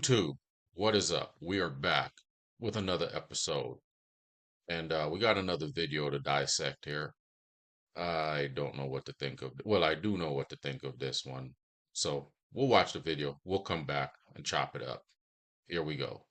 YouTube, what is up? We are back with another episode, and we got another video to dissect here. I don't know what to think of. Well, I do know what to think of this one. So we'll watch the video. We'll come back and chop it up. Here we go.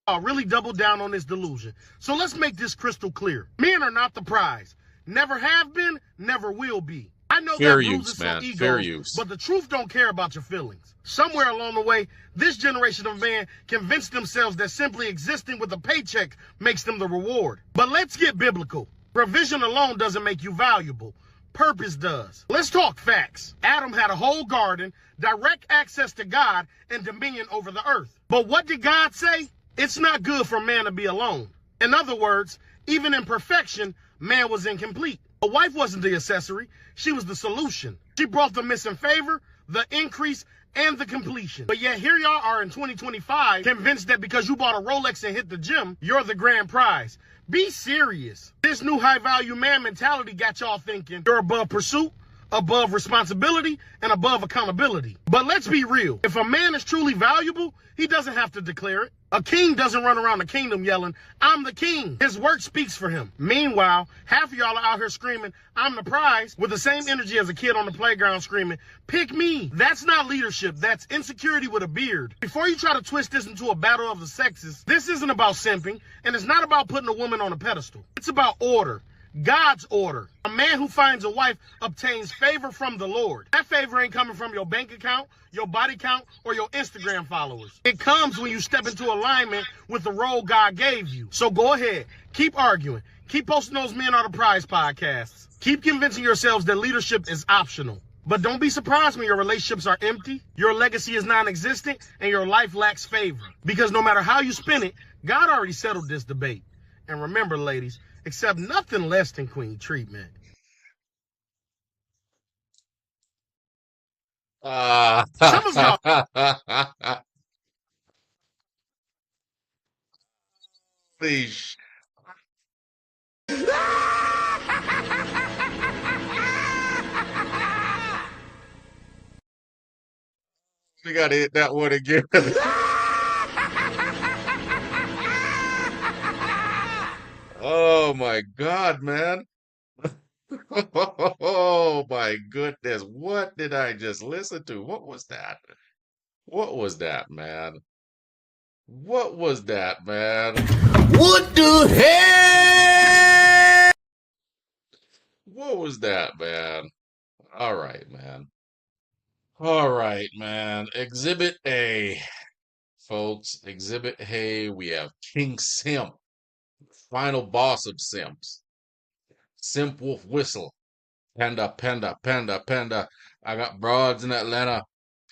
I'll really double down on this delusion. So let's make this crystal clear. Men are not the prize. Never have been, never will be. I know Fair that use, bruises man. some Fair egos, use. but the truth don't care about your feelings. Somewhere along the way, this generation of men convinced themselves that simply existing with a paycheck makes them the reward. But let's get biblical. Provision alone doesn't make you valuable. Purpose does. Let's talk facts. Adam had a whole garden, direct access to God, and dominion over the earth. But what did God say? It's not good for man to be alone. In other words, even in perfection, man was incomplete. A wife wasn't the accessory, she was the solution. She brought the missing favor, the increase, and the completion. But yet here y'all are in 2025, convinced that because you bought a Rolex and hit the gym, you're the grand prize. Be serious. This new high value man mentality got y'all thinking you're above pursuit, above responsibility, and above accountability. But let's be real. If a man is truly valuable, he doesn't have to declare it. A king doesn't run around the kingdom yelling, "I'm the king." His work speaks for him. Meanwhile, half of y'all are out here screaming, "I'm the prize," with the same energy as a kid on the playground screaming, "Pick me." That's not leadership. That's insecurity with a beard. Before you try to twist this into a battle of the sexes, this isn't about simping, and it's not about putting a woman on a pedestal. It's about order. God's order. A man who finds a wife obtains favor from the Lord. That favor ain't coming from your bank account, your body count, or your Instagram followers. It comes when you step into alignment with the role God gave you. So go ahead, keep arguing, keep posting those Men Are the Prize podcasts. Keep convincing yourselves that leadership is optional. But don't be surprised when your relationships are empty, your legacy is non-existent, and your life lacks favor. Because no matter how you spin it, God already settled this debate. And remember, ladies, accept nothing less than queen treatment. Some of y'all Please. We gotta hit that one again. Oh my God, man. Oh my goodness. What did I just listen to? What was that? What was that, man? What was that, man? What the hell? What was that, man? All right, man. All right, man. Exhibit A, folks. Exhibit A, we have King Simp, final boss of Simps. Simp Wolf Whistle. Panda, panda, panda, panda. I got broads in Atlanta.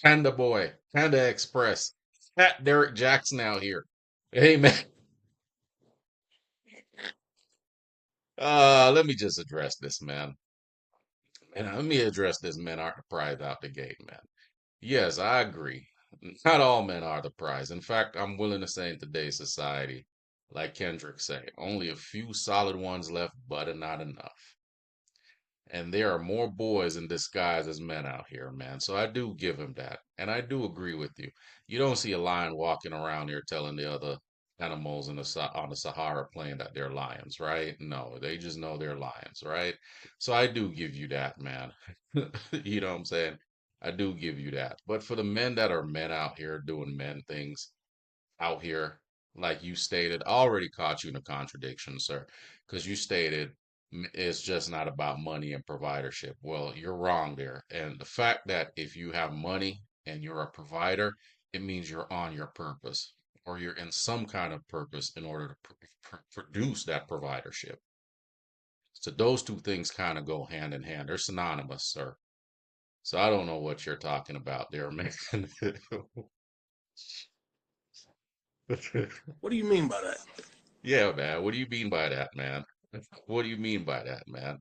Panda Boy, Panda Express. Fat Derek Jackson out here. Hey, man. Let me just address this, man. And let me address this. Men aren't the prize out the gate, man. Yes, I agree. Not all men are the prize. In fact, I'm willing to say in today's society, like Kendrick say, only a few solid ones left, but not enough. And there are more boys in disguise as men out here, man. So I do give him that. And I do agree with you. You don't see a lion walking around here telling the other animals in on the Sahara plain that they're lions, right? No, they just know they're lions, right? So I do give you that, man. You know what I'm saying? I do give you that. But for the men that are men out here doing men things out here, like you stated, I already caught you in a contradiction, sir, because you stated it's just not about money and providership. Well, you're wrong there. And the fact that if you have money and you're a provider, it means you're on your purpose or you're in some kind of purpose in order to produce that providership. So those two things kind of go hand in hand. They're synonymous, sir. So I don't know what you're talking about there, man. What do you mean by that? Yeah, man. What do you mean by that, man? What do you mean by that, man?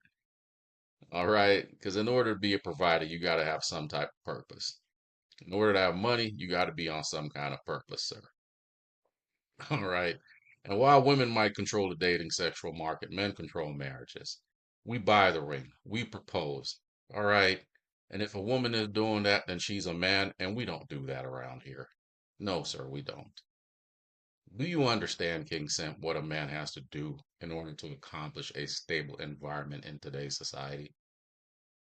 All right. Because in order to be a provider, you got to have some type of purpose. In order to have money, you got to be on some kind of purpose, sir. All right. And while women might control the dating sexual market, men control marriages. We buy the ring. We propose. All right. And if a woman is doing that, then she's a man, and we don't do that around here. No, sir, we don't. Do you understand, King Simp, what a man has to do in order to accomplish a stable environment in today's society?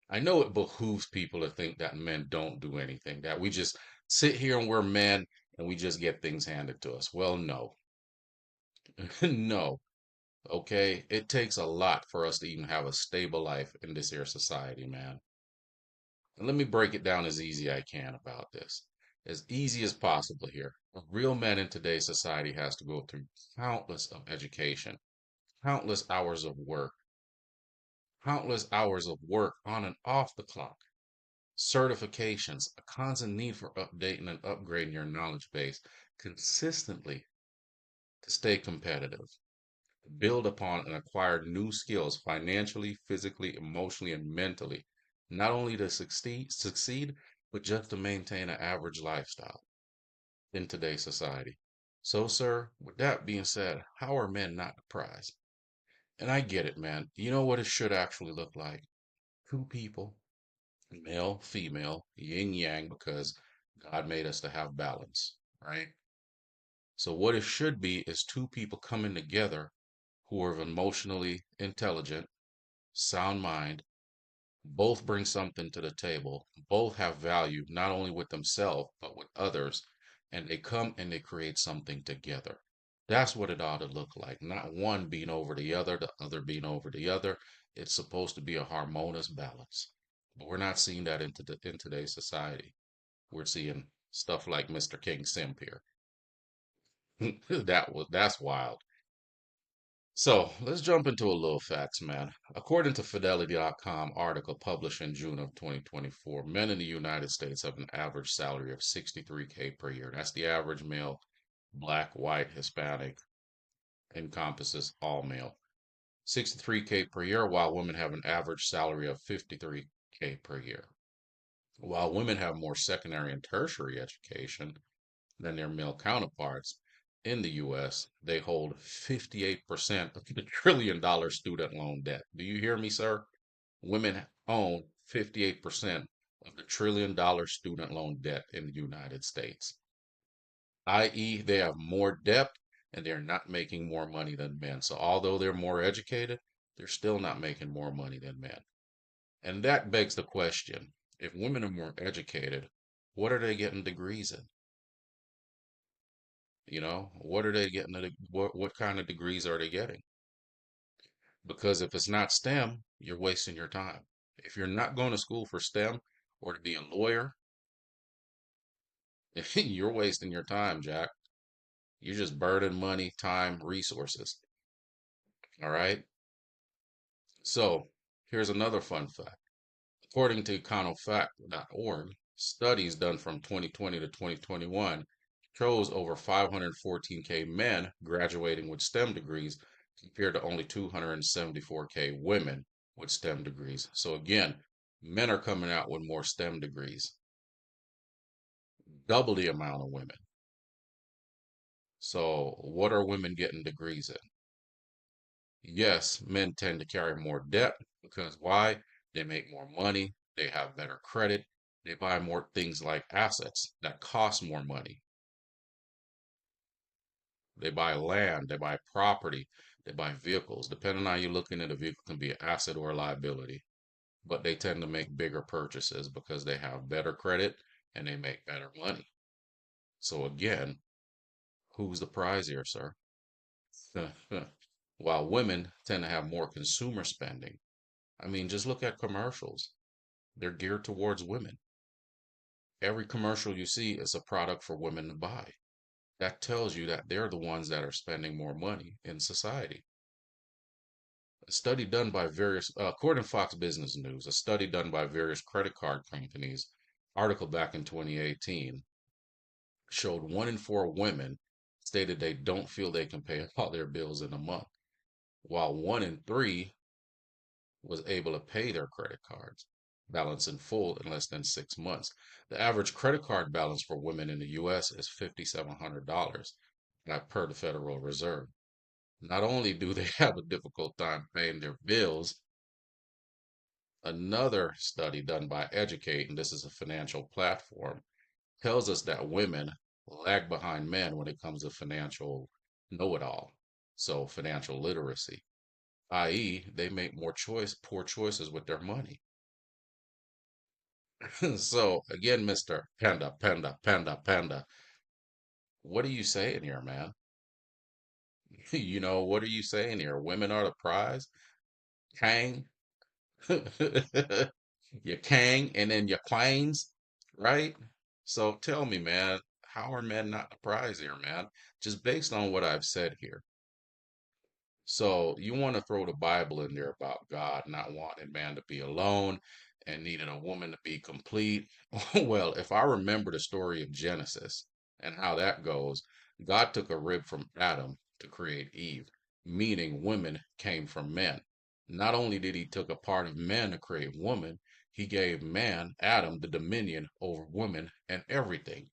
I know it behooves people to think that men don't do anything, that we just sit here and we're men and we just get things handed to us. Well, no. No. Okay? It takes a lot for us to even have a stable life in this here society, man. And let me break it down as easy as I can about this. As easy as possible here. A real man in today's society has to go through countless of education, countless hours of work on and off the clock, certifications, a constant need for updating and upgrading your knowledge base consistently to stay competitive, build upon and acquire new skills financially, physically, emotionally, and mentally, not only to succeed, but just to maintain an average lifestyle in today's society. So, sir, with that being said, how are men not the prize? And I get it, man. You know what it should actually look like? Two people, male, female, yin yang, because God made us to have balance, right? So, what it should be is two people coming together who are emotionally intelligent, sound mind, both bring something to the table, both have value, not only with themselves, but with others, and they come and they create something together. That's what it ought to look like. Not one being over the other being over the other. It's supposed to be a harmonious balance. But we're not seeing that in today's society. We're seeing stuff like Mr. King Simp here. That's wild. So let's jump into a little facts, man. According to Fidelity.com article published in June of 2024, men in the United States have an average salary of 63K per year. That's the average male, black, white, Hispanic, encompasses all male. 63K per year, while women have an average salary of 53K per year. While women have more secondary and tertiary education than their male counterparts in the US, they hold 58% of the $1 trillion student loan debt. Do you hear me, sir? Women own 58% of the $1 trillion student loan debt in the United States, i.e., they have more debt and they're not making more money than men. So, although they're more educated, they're still not making more money than men. And that begs the question, if women are more educated, what are they getting degrees in? What are they getting? What kind of degrees are they getting? Because if it's not STEM, you're wasting your time. If you're not going to school for STEM or to be a lawyer, you're wasting your time, Jack. You're just burning money, time, resources. All right. So here's another fun fact. According to econofact.org, studies done from 2020 to 2021 shows over 514K men graduating with STEM degrees compared to only 274K women with STEM degrees. So again, men are coming out with more STEM degrees, double the amount of women. So what are women getting degrees in? Yes, men tend to carry more debt because why? They make more money, they have better credit, they buy more things like assets that cost more money. They buy land, they buy property, they buy vehicles. Depending on how you're looking at a vehicle can be an asset or a liability. But they tend to make bigger purchases because they have better credit and they make better money. So again, who's the prize here, sir? While women tend to have more consumer spending. I mean, just look at commercials. They're geared towards women. Every commercial you see is a product for women to buy. That tells you that they're the ones that are spending more money in society. A study done by according to Fox Business News, a study done by various credit card companies, article back in 2018, showed 1 in 4 women stated they don't feel they can pay all their bills in a month, while 1 in 3 was able to pay their credit cards balance in full in less than 6 months. The average credit card balance for women in the US is $5,700, per the Federal Reserve. Not only do they have a difficult time paying their bills, Another study done by Educate, and this is a financial platform, tells us that women lag behind men when it comes to financial know-it-all. So financial literacy, i.e., they make poor choices with their money. So again, Mr. Panda, Panda, Panda, Panda, what are you saying here, man? What are you saying here? Women are the prize? Kang? Your Kang and then your Quains, right? So tell me, man, how are men not the prize here, man? Just based on what I've said here. So you want to throw the Bible in there about God not wanting man to be alone and needing a woman to be complete. Well, if I remember the story of Genesis and how that goes, God took a rib from Adam to create Eve, meaning women came from men. Not only did he took a part of man to create woman, he gave man, Adam, the dominion over women and everything.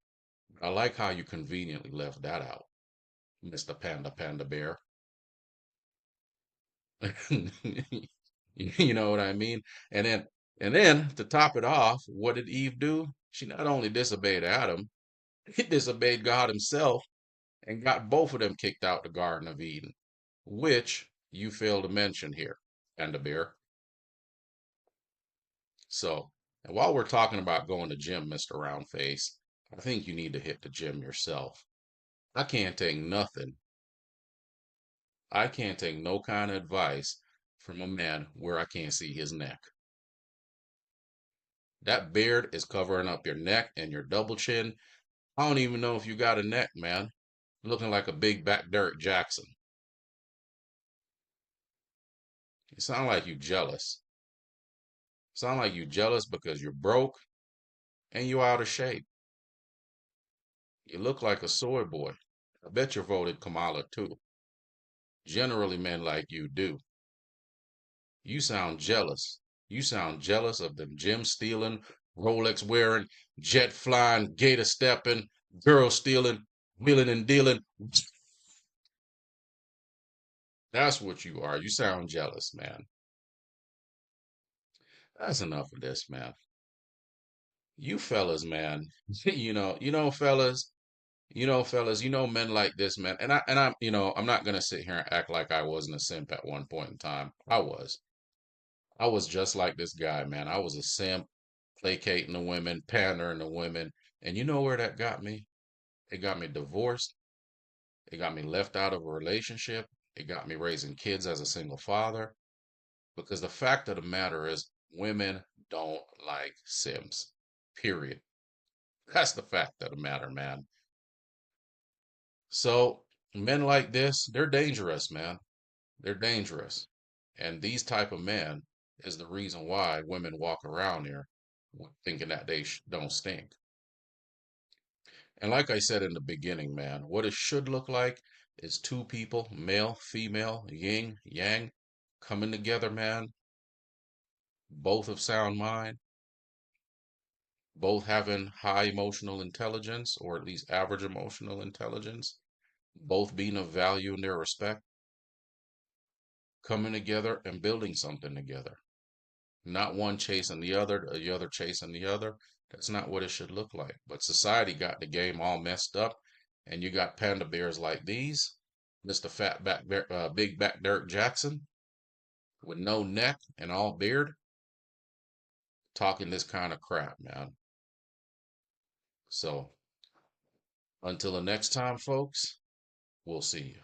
I like how you conveniently left that out, Mr. Panda Panda Bear. You know what I mean? And then to top it off, what did Eve do? She not only disobeyed Adam, she disobeyed God himself and got both of them kicked out the Garden of Eden, which you fail to mention here, Panda Bear. So, and while we're talking about going to gym, Mr. Roundface, I think you need to hit the gym yourself. I can't take nothing. I can't take no kind of advice from a man where I can't see his neck. That beard is covering up your neck and your double chin. I don't even know if you got a neck, man. Looking like a big back Derek Jackson. You sound like you jealous. Sound like you jealous because you're broke and you out of shape. You look like a soy boy. I bet you voted Kamala too. Generally men like you do. You sound jealous. You sound jealous of them gym stealing, Rolex wearing, jet flying, gator stepping, girl stealing, wheeling and dealing. That's what you are. You sound jealous, man. That's enough of this, man. You fellas, man. Fellas, fellas, men like this, man. I'm not gonna sit here and act like I wasn't a simp at one point in time. I was. I was just like this guy, man. I was a simp, placating the women, pandering the women. And you know where that got me? It got me divorced. It got me left out of a relationship. It got me raising kids as a single father. Because the fact of the matter is, women don't like simps. Period. That's the fact of the matter, man. So, men like this, they're dangerous, man. They're dangerous. And these type of men is the reason why women walk around here thinking that they don't stink. And like I said in the beginning, man, what it should look like is two people, male, female, yin, yang, coming together, man, both of sound mind, both having high emotional intelligence, or at least average emotional intelligence, both being of value in their respect, coming together and building something together. Not one chasing the other chasing the other. That's not what it should look like. But society got the game all messed up, and you got panda bears like these, Mr. Fat Back Bear, Big Back Derek Jackson, with no neck and all beard, talking this kind of crap, man. So until the next time, folks, we'll see you.